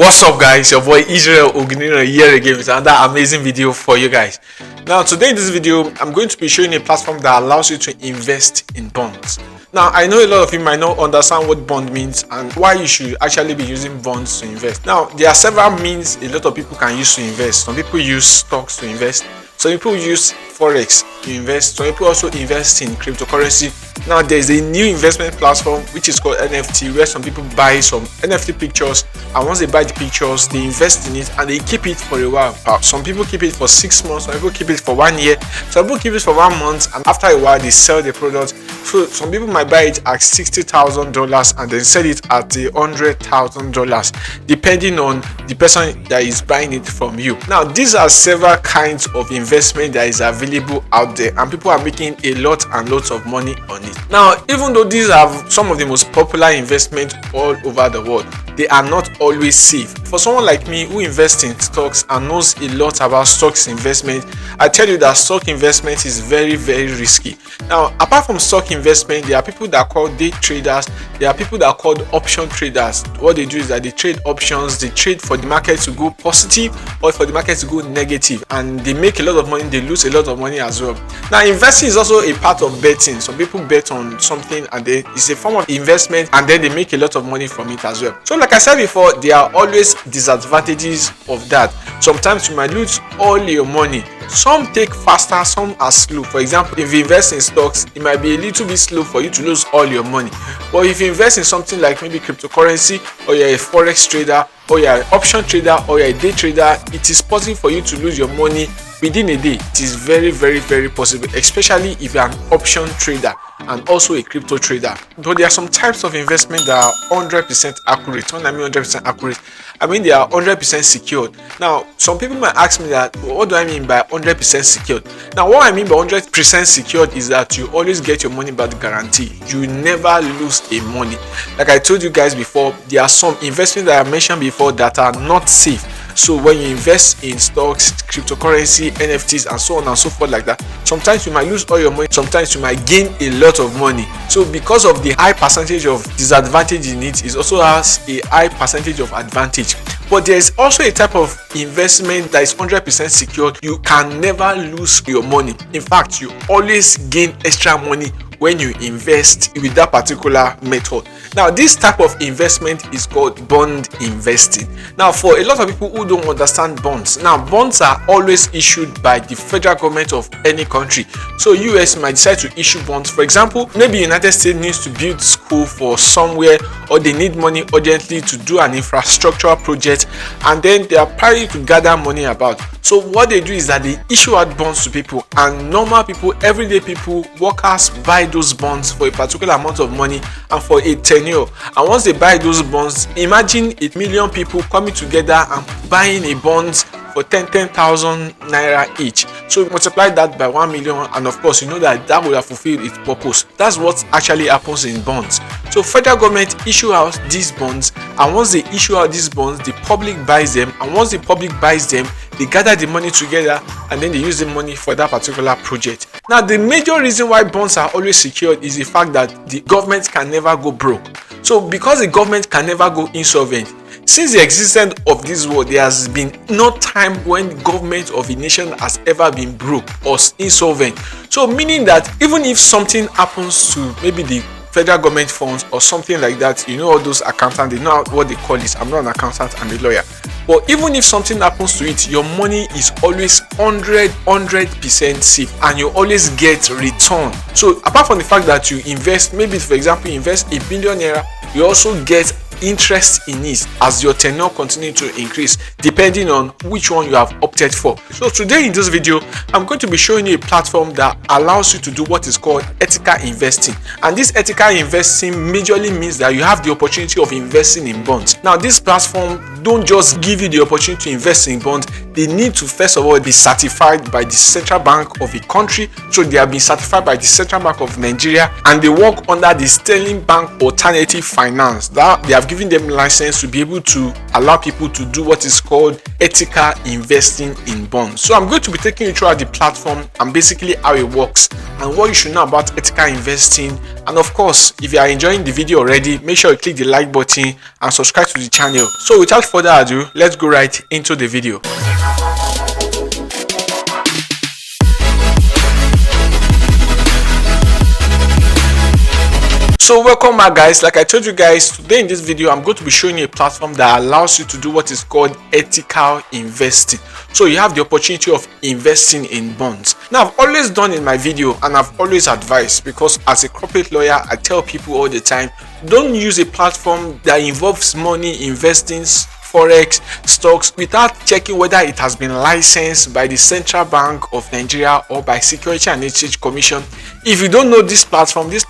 What's up, guys? Your boy Israel Oguniro here again with another amazing video for you guys. Now today in this video I'm going to be showing a platform that allows you to invest in bonds. Now I know a lot of you might not understand what bond means and why you should actually be using bonds to invest. Now there are several means a lot of people can use to invest. Some people use stocks to invest, some people use forex to invest, some people also invest in cryptocurrency. Now there's a new investment platform which is called NFT, where some people buy some NFT pictures, and once they buy the pictures they invest in it and they keep it for a while. Some people keep it for 6 months, some people keep it for 1 year, some people keep it for 1 month, and after a while they sell the product. So some people might buy it at $60,000 and then sell it at $100,000 depending on the person that is buying it from you. Now these are several kinds of investment that is available out there, and people are making a lot and lots of money on it. Now even though these are some of the most popular investments all over the world, they are not always safe. For someone like me who invests in stocks and knows a lot about stocks investment, I tell you that stock investment is very risky. Now apart from stock investment, there are people that are called day traders, there are people that are called option traders. What they do is that they trade options, they trade for the market to go positive or for the market to go negative, and they make a lot of money, they lose a lot of money as well. Now investing is also a part of betting. Some people bet on something and then it's a form of investment and then they make a lot of money from it as well. So like I said before, there are always disadvantages of that. Sometimes you might lose all your money. Some take faster, some are slow. For example, if you invest in stocks, it might be a little bit slow for you to lose all your money. But if you invest in something like maybe cryptocurrency, or you're a forex trader, or you're an option trader, or you're a day trader, it is possible for you to lose your money within a day. It is very possible, especially if you're an option trader and also a crypto trader. But there are some types of investment that are 100% accurate. When I mean 100% accurate, I mean they are 100% secured. Now some people might ask me that, what do I mean by 100% secured? Now what I mean by 100% secured is that you always get your money back guarantee. You never lose a money. Like I told you guys before, there are some investments that I mentioned before that are not safe. So when you invest in stocks, cryptocurrency, NFTs, and so on and so forth like that, sometimes you might lose all your money, sometimes you might gain a lot of money. So because of the high percentage of disadvantage in it, it also has a high percentage of advantage. But there is also a type of investment that is 100% secured. You can never lose your money. In fact, you always gain extra money when you invest with that particular method. Now this type of investment is called bond investing. Now for a lot of people who don't understand bonds, now bonds are always issued by the federal government of any country. So US might decide to issue bonds. For example, maybe United States needs to build school for somewhere, or they need money urgently to do an infrastructural project, and then they are planning to gather money about. So what they do is that they issue out bonds to people, and normal people, everyday people, workers buy those bonds for a particular amount of money and for a tenure. And once they buy those bonds, imagine 8 million people coming together and buying a bond for 10,000 naira each. So multiply that by 1 million, and of course you know that that would have fulfilled its purpose. That's what actually happens in bonds. So federal government issue out these bonds, and once they issue out these bonds, the public buys them, and once the public buys them, they gather the money together and then they use the money for that particular project. Now the major reason why bonds are always secured is the fact that the government can never go broke. So because the government can never go insolvent, since the existence of this world, there has been no time when the government of a nation has ever been broke or insolvent. So meaning that even if something happens to maybe the federal government funds or something like that, you know, all those accountants, they know what they call it. I'm not an accountant, I'm a lawyer. But even if something happens to it, your money is always 100% safe, and you always get return. So apart from the fact that you invest, maybe for example you invest $1 billion, you also get interest in it as your tenure continue to increase depending on which one you have opted for. So today in this video, I'm going to be showing you a platform that allows you to do what is called ethical investing. And this ethical investing majorly means that you have the opportunity of investing in bonds. Now this platform don't just give you the opportunity to invest in bonds, they need to first of all be certified by the central bank of a country. So they have been certified by the Central Bank of Nigeria, and they work under the Sterling Bank Alternative Finance. That they have given them license to be able to allow people to do what is called ethical investing in bonds. So I'm going to be taking you throughout the platform and basically how it works and what you should know about ethical investing. And of course, if you are enjoying the video already, make sure you click the like button and subscribe to the channel. So without further ado, let's go right into the video. So welcome back, guys. Like I told you guys, today in this video I'm going to be showing you a platform that allows you to do what is called ethical investing. So you have the opportunity of investing in bonds. Now, I've always done in my video and I've always advised, because as a corporate lawyer I tell people all the time, don't use a platform that involves money investing, forex, stocks, without checking whether it has been licensed by the Central Bank of Nigeria or by Security and Exchange Commission. If you don't know these platforms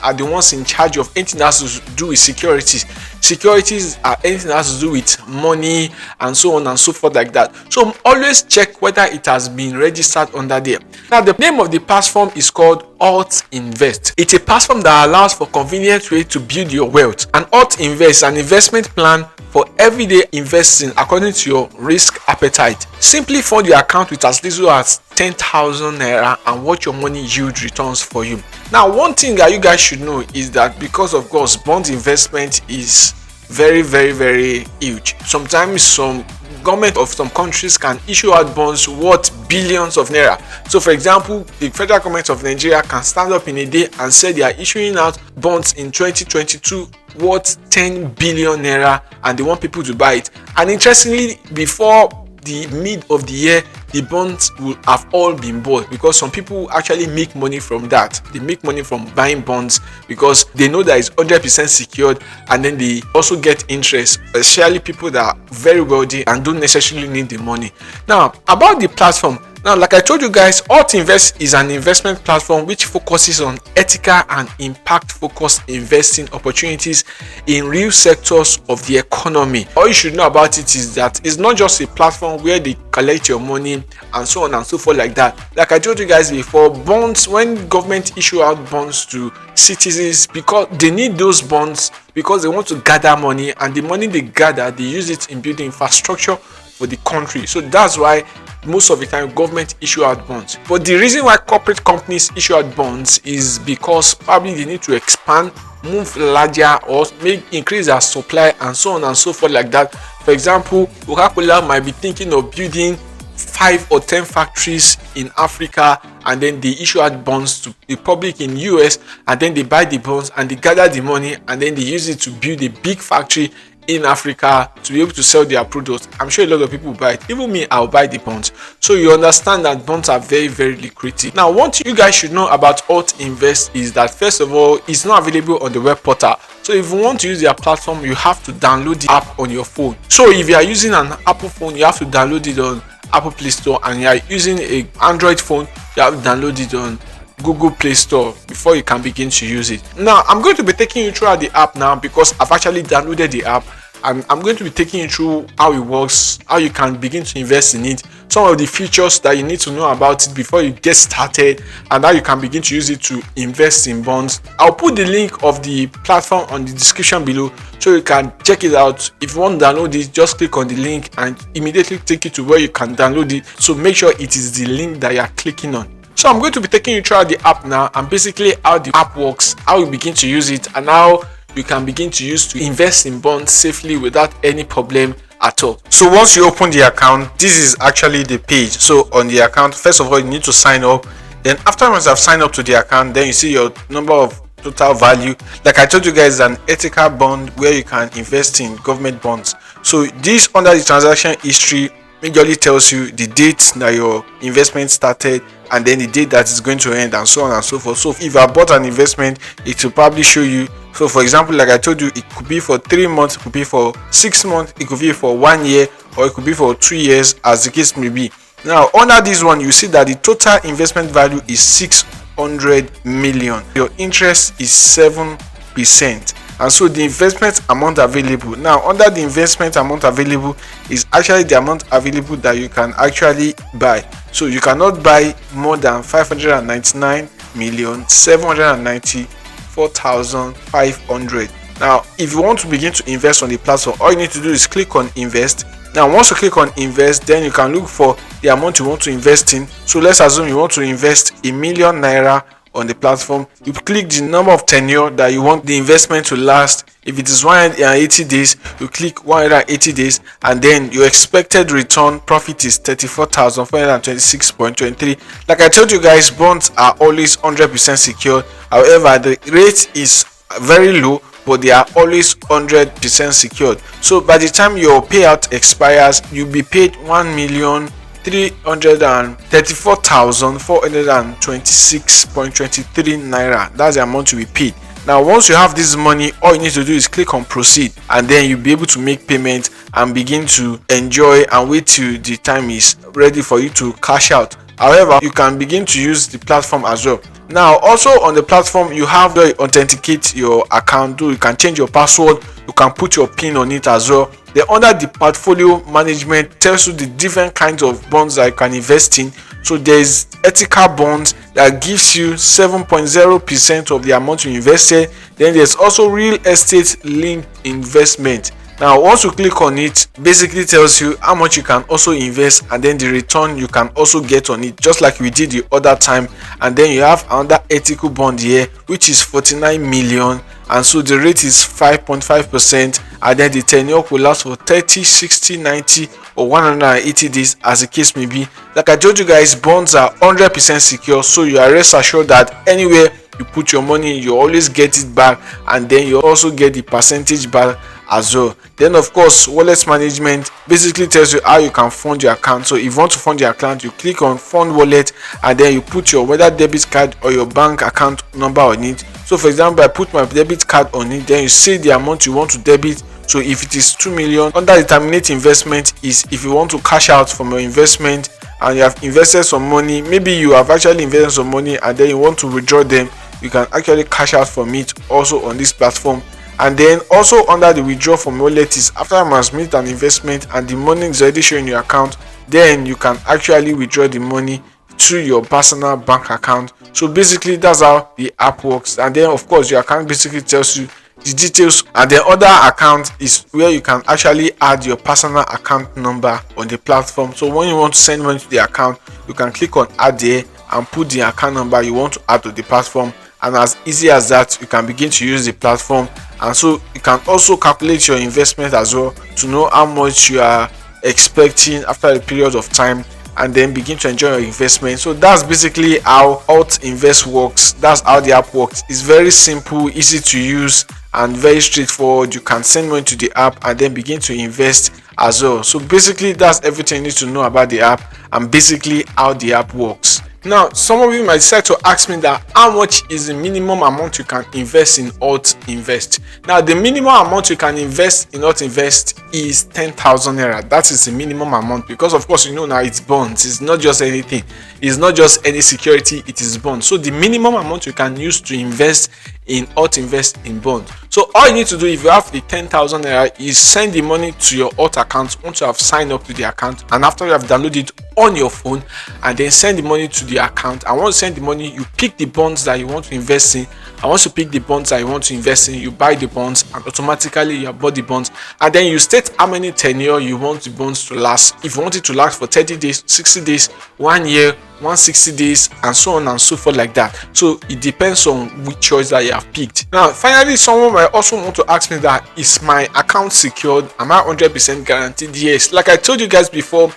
are the ones in charge of anything that has to do with securities. Securities are anything that has to do with money and so on and so forth like that. So always check whether it has been registered under there. Now, the name of the platform is called ALTINVEST. It's a platform that allows for convenient way to build your wealth. And ALTINVEST is an investment plan for everyday investing according to your risk appetite. Simply fund your account with as little as 10,000 naira and watch your money yield returns for you. Now, one thing that you guys should know is that, because of course bond investment is very huge. Sometimes some government of some countries can issue out bonds worth billions of naira. So for example, the federal government of Nigeria can stand up in a day and say they are issuing out bonds in 2022 worth 10 billion naira and they want people to buy it. And interestingly, before the mid of the year, the bonds will have all been bought, because some people actually make money from that. They make money from buying bonds because they know that it's 100% secured, and then they also get interest, especially people that are very wealthy and don't necessarily need the money. Now, about the platform. Now, like I told you guys, ALTINVEST is an investment platform which focuses on ethical and impact-focused investing opportunities in real sectors of the economy. All you should know about it is that it's not just a platform where they collect your money and so on and so forth like that. Like I told you guys before, bonds, when government issue out bonds to citizens, because they need those bonds because they want to gather money, and the money they gather, they use it in building infrastructure for the country. So that's why most of the time government issue out bonds. But the reason why corporate companies issue out bonds is because probably they need to expand, move larger, or increase their supply and so on and so forth like that. For example, Coca-Cola might be thinking of building 5 or 10 factories in Africa, and then they issue out bonds to the public in US, and then they buy the bonds and they gather the money and then they use it to build a big factory in Africa to be able to sell their products. I'm sure a lot of people buy it. Even me, I'll buy the bonds. So you understand that bonds are very lucrative. Now, one thing you guys should know about ALTINVEST is that, first of all, it's not available on the web portal. So if you want to use their platform, you have to download the app on your phone. So if you are using an Apple phone, you have to download it on Apple Play Store, and you are using an Android phone, you have to download it on Google Play Store before you can begin to use it. Now, I'm going to be taking you through the app now because I've actually downloaded the app, and I'm going to be taking you through how it works, how you can begin to invest in it, some of the features that you need to know about it before you get started, and how you can begin to use it to invest in bonds. I'll put the link of the platform on the description below so you can check it out. If you want to download it, just click on the link and immediately take you to where you can download it. So make sure it is the link that you are clicking on. So I'm going to be taking you through the app now, and basically how the app works, how you begin to use it, and how you can begin to use to invest in bonds safely without any problem at all. So once you open the account, this is actually the page. So on the account, first of all, you need to sign up. Then afterwards, I've signed up to the account, then you see your number of total value. Like I told you guys, an ethical bond where you can invest in government bonds. So this, under the transaction history, majorly tells you the date that your investment started and then the date that it's going to end, and so on and so forth. So if you have bought an investment, it will probably show you. So for example, like I told you, it could be for 3 months, it could be for 6 months, it could be for 1 year, or it could be for 3 years, as the case may be. Now, under this one, you see that the total investment value is 600 million. Your interest is 7%. And so the investment amount available, now under the investment amount available is actually the amount available that you can actually buy. So you cannot buy more than 599,794,500. Now if you want to begin to invest on the platform, all you need to do is click on invest, Now once you click on invest, then you can look for the amount you want to invest in. So let's assume you want to invest ₦1,000,000 on the platform. You click the number of tenure that you want the investment to last. If it is 180 days, you click 180 days, and then your expected return profit is 34,426.23. Like I told you guys, bonds are always 100% secured. However, the rate is very low, but they are always 100% secured. So by the time your payout expires, you'll be paid 1,334,426.23 naira. That's the amount to be paid. Now once you have this money, all you need to do is click on proceed, and then you'll be able to make payment and begin to enjoy and wait till the time is ready for you to cash out. However, you can begin to use the platform as well. Now also on the platform, you have to authenticate your account. You can change your password, you can put your PIN on it as well. Then under the portfolio management, tells you the different kinds of bonds that you can invest in. So there's ethical bonds that gives you 7.0% of the amount you invested. Then there's also real estate linked investment. Now once you click on it, basically tells you how much you can also invest, and then the return you can also get on it, just like we did the other time. And then you have another ethical bond here, which is 49 million, and so the rate is 5.5%, and then the tenure will last for 30, 60, 90 or 180 days, as the case may be. Like I told you guys, bonds are 100% secure, so you are rest assured that anywhere you put your money, you always get it back, and then you also get the percentage back as well. Then of course, wallet management basically tells you how you can fund your account. So if you want to fund your account, you click on fund wallet, and then you put your whether debit card or your bank account number on it. So for example, I put my debit card on it, then you see the amount you want to debit. So if it is 2 million, under the terminate investment is if you want to cash out from your investment and you have invested some money, maybe you have actually invested some money and then you want to withdraw them, you can actually cash out from it also on this platform. And then also under the withdraw from wallet is after you must made an investment and the money is already showing in your account, then you can actually withdraw the money through your personal bank account. So basically that's how the app works. And then of course your account basically tells you the details, and the other account is where you can actually add your personal account number on the platform. So when you want to send money to the account, you can click on add there and put the account number you want to add to the platform, and as easy as that, you can begin to use the platform. And so you can also calculate your investment as well to know how much you are expecting after a period of time, and then begin to enjoy your investment. So that's basically how ALTINVEST works. That's how the app works. It's very simple, easy to use, and very straightforward. You can send money to the app and then begin to invest as well. So basically that's everything you need to know about the app and basically how the app works. Now some of you might decide to ask me that how much is the minimum amount you can invest in ALTINVEST. Now the minimum amount you can invest in ALTINVEST is 10,000 naira. That is the minimum amount, because of course you know now it's bonds, it's not just anything, it's not just any security, it is bonds. So the minimum amount you can use to invest in ALTINVEST in bonds. So all you need to do if you have the 10,000 naira is send the money to your Alt account once you have signed up to the account, and after you have downloaded it on your phone, and then send the money to the account. And once you send the money, you pick the bonds that you want to invest in, and once you pick the bonds that you want to invest in, you buy the bonds, and automatically you have bought the bonds. And then you state how many tenure you want the bonds to last. If you want it to last for 30 days, 60 days, 1 year, 160 days, and so on and so forth like that. So it depends on which choice that you have picked. Now finally, someone might also want to ask me that is my account secured? Am I 100% guaranteed? Yes. Like I told you guys before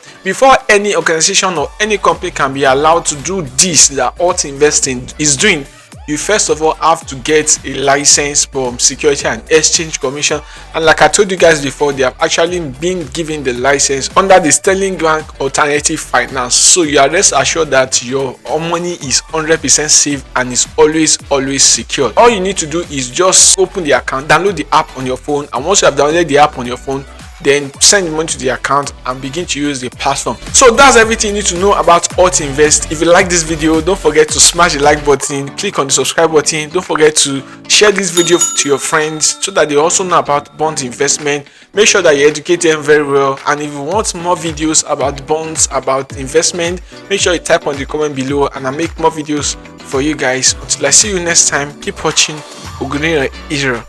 any organization or any company can be allowed to do this that ALTINVEST is doing, you first of all have to get a license from Security and Exchange Commission. And like I told you guys before, they have actually been given the license under the Sterling Bank Alternative Finance. So you are rest assured that your money is 100% safe and is always secure. All you need to do is just open the account, download the app on your phone, and once you have downloaded the app on your phone, then send money to the account and begin to use the platform. So that's everything you need to know about ALTINVEST. If you like this video, don't forget to smash the like button, click on the subscribe button. Don't forget to share this video to your friends so that they also know about bond investment. Make sure that you educate them very well. And if you want more videos about bonds, about investment, make sure you type on the comment below and I'll make more videos for you guys. Until I see you next time, keep watching Israel.